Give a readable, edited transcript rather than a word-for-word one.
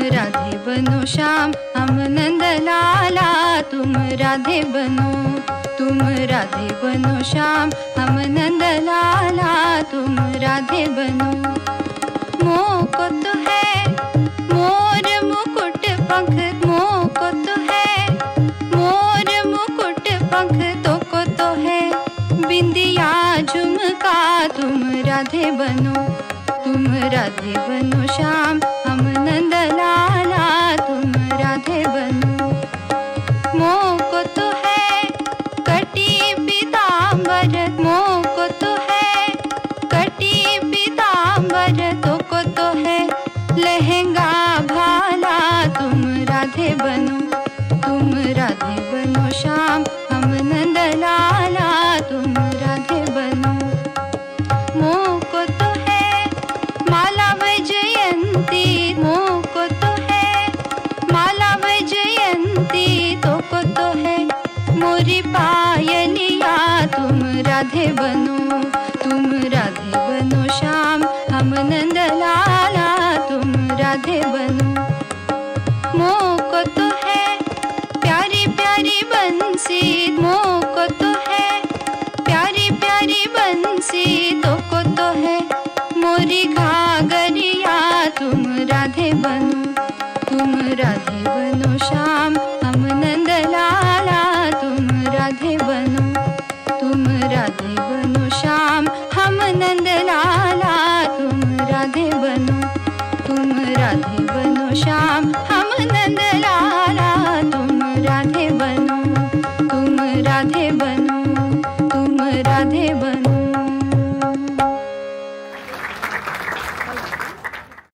राधे बनो श्याम हम नंद लाला, तुम राधे बनो, तुम राधे बनो श्याम हम नंद लाला, तुम राधे बनो। मोह को तो है मोर मुकुट पंख, मोह को तो है मोर मुकुट पंख, तो को तो है बिंदिया झुमका, तुम राधे बनो, तुम राधे बनो श्याम हम नंद लाला, तुम राधे बनो। मोह को तो है कटी पीतांबर, मोह को तो है कटी पीतांबर, तो को तो है लहंगा भाला, तुम राधे बनो, तुम राधे बनो श्याम हम नंद लाला, तुम राधे बनो। मोह को तो है माला वैजयंती, मोह को तो है माला वैजयंती, तो को तो है मोरी पायलिया, तुम राधे बनो, तुम राधे बनो श्याम हम नंद लाला, तुम राधे बनो। मोह को तो है प्यारी प्यारी बंसी, मोह को तो है प्यारी प्यारी बंसी, तो को तो है मोरी घाघरिया, तुम राधे बनो, तुम राधे बनो श्याम हम नंद लाला, तुम राधे बनो, तुम राधे बनो श्याम हम नंद लाला, तुम राधे बनो, तुम राधे बनो श्याम हम नंद लाला, तुम राधे बनो, तुम राधे बनो, तुम राधे बनो।